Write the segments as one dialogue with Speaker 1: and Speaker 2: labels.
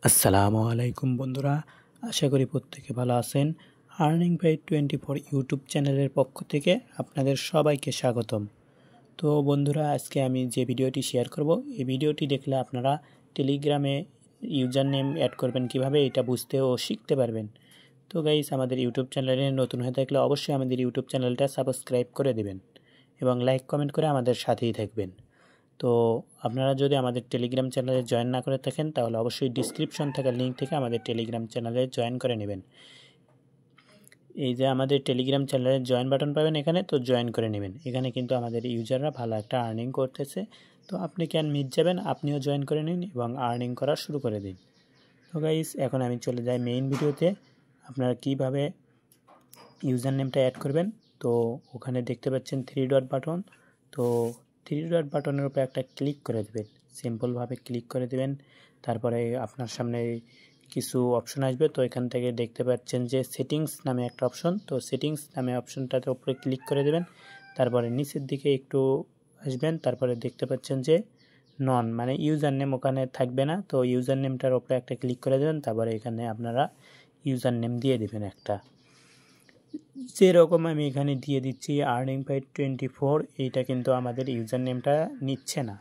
Speaker 1: আসসালামু আলাইকুম বন্ধুরা, আশা করি প্রত্যেকে ভালো আছেন। আর্নিং বাই 24 ইউটিউব চ্যানেলের পক্ষ থেকে আপনাদের সবাইকে স্বাগতম। তো বন্ধুরা, আজকে আমি যে ভিডিওটি শেয়ার করব, এই ভিডিওটি দেখলে আপনারা টেলিগ্রামে ইউজার নেম অ্যাড করবেন কিভাবে, এটা বুঝতে ও শিখতে পারবেন। তো গাইস, আমাদের ইউটিউব চ্যানেলে নতুন হয়ে থাকলে অবশ্যই আমাদের ইউটিউব চ্যানেলটা সাবস্ক্রাইব করে দেবেন এবং লাইক কমেন্ট করে আমাদের সাথেই থাকবেন। তো আপনারা যদি আমাদের টেলিগ্রাম চ্যানেলে জয়েন না করে থাকেন, তাহলে অবশ্যই ডিসক্রিপশন থাকা লিঙ্ক থেকে আমাদের টেলিগ্রাম চ্যানেলে জয়েন করে নেবেন। এই যে আমাদের টেলিগ্রাম চ্যানেলের জয়েন বাটন পাবেন এখানে, তো জয়েন করে নেবেন। এখানে কিন্তু আমাদের ইউজাররা ভালো একটা আর্নিং করতেছে, তো আপনি কেন মিস যাবেন, আপনিও জয়েন করে নিন এবং আর্নিং করা শুরু করে দিন। তো গাইস, এখন আমি চলে যাই মেইন ভিডিওতে। আপনারা কিভাবে ইউজার নেমটা অ্যাড করবেন, তো ওখানে দেখতে পাচ্ছেন 3 ডট বাটন। তো 3 ডট বাটনের উপরে একটা ক্লিক করে দেবেন, সিম্পলভাবে ক্লিক করে দেবেন। তারপরে আপনার সামনে কিছু অপশন আসবে, তো এখান থেকে দেখতে পাচ্ছেন যে সেটিংস নামে একটা অপশন, তো সেটিংস নামে অপশনটাতে উপরে ক্লিক করে দেবেন। তারপরে নিচের দিকে একটু আসবেন, তারপরে দেখতে পাচ্ছেন যে নন মানে ইউজার নেম ওখানে থাকবে না, তো ইউজার নেমটার উপরে একটা ক্লিক করে দেবেন। তারপরে এখানে আপনারা ইউজার নেম দিয়ে দেবেন একটা, যেরকম আমি এখানে দিয়ে দিচ্ছি আর্নিং বাই 24। এইটা কিন্তু আমাদের ইউজার নেমটা নিচ্ছে না।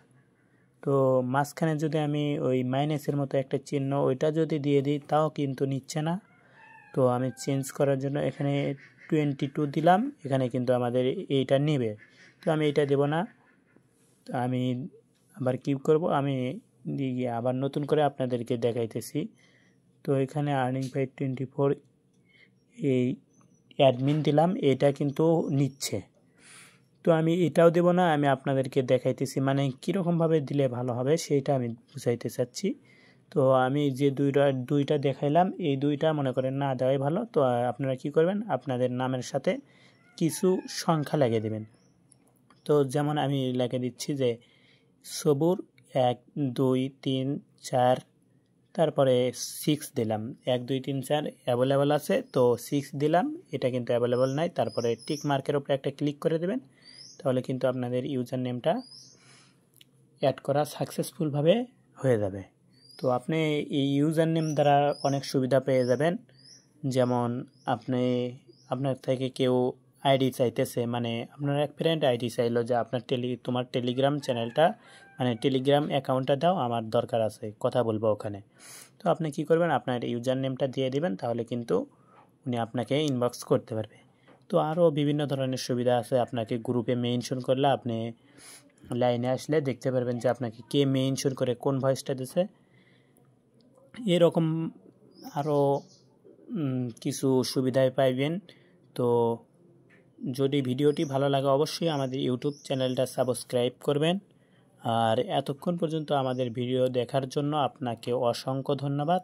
Speaker 1: তো মাঝখানে যদি আমি ওই মাইনাসের মতো একটা চিহ্ন ওইটা যদি দিয়ে দিই, তাও কিন্তু নিচ্ছে না। তো আমি চেঞ্জ করার জন্য এখানে 22 দিলাম, এখানে কিন্তু আমাদের এইটা নেবে। তো আমি এইটা দেব না। তো আমি আবার কী করব, আমি আবার নতুন করে আপনাদেরকে দেখাইতেছি। তো এখানে আর্নিং বাই 24 এই অ্যাডমিন দিলাম, এটা কিন্তু নিচ্ছে। তো আমি এটাও দেব না, আমি আপনাদেরকে দেখাইতেছি মানে কীরকমভাবে দিলে ভালো হবে সেইটা আমি বুঝাইতে চাচ্ছি। তো আমি যে দুইটা দেখাইলাম, এই দুইটা মনে করেন না দেওয়াই ভালো। তো আপনারা কি করবেন, আপনাদের নামের সাথে কিছু সংখ্যা লাগিয়ে দেবেন। তো যেমন আমি লিখে দিচ্ছি যে সবুর 1 2 3 4, তারপরে 6 দিলাম। 1 2 3 4 অ্যাভেলেবল আছে, তো 6 দিলাম, এটা কিন্তু অ্যাভেলেবল নাই। তারপরে টিক মার্কের উপরে একটা ক্লিক করে দেবেন, তাহলে কিন্তু আপনাদের ইউজার নেমটা অ্যাড করা সাকসেসফুলভাবে হয়ে যাবে। তো আপনি এই ইউজার নেম দ্বারা অনেক সুবিধা পেয়ে যাবেন। যেমন আপনার থেকে কেউ আইডি চাইতেছে, মানে আপনার এক ফ্রেন্ড আইডি চাইলো যে আপনার তোমার টেলিগ্রাম চ্যানেলটা মানে টেলিগ্রাম অ্যাকাউন্টটা দাও, আমার দরকার আছে, কথা বলবো ওখানে। তো আপনি কি করবেন, আপনার ইউজার নেমটা দিয়ে দিবেন, তাহলে কিন্তু উনি আপনাকে ইনবক্স করতে পারবে। তো আরও বিভিন্ন ধরনের সুবিধা আছে। আপনাকে গ্রুপে মেনশন করলে আপনি লাইনে আসলে দেখতে পারবেন যে আপনাকে কে মেনশন করে কোন ভয়েসটা দিছে। এরকম আরও কিছু সুবিধায় পাইবেন। তো যদি ভিডিওটি ভালো লাগে অবশ্যই আমাদের ইউটিউব চ্যানেলটা সাবস্ক্রাইব করবেন। আর এতক্ষণ পর্যন্ত আমাদের ভিডিও দেখার জন্য আপনাকে অসংখ্য ধন্যবাদ।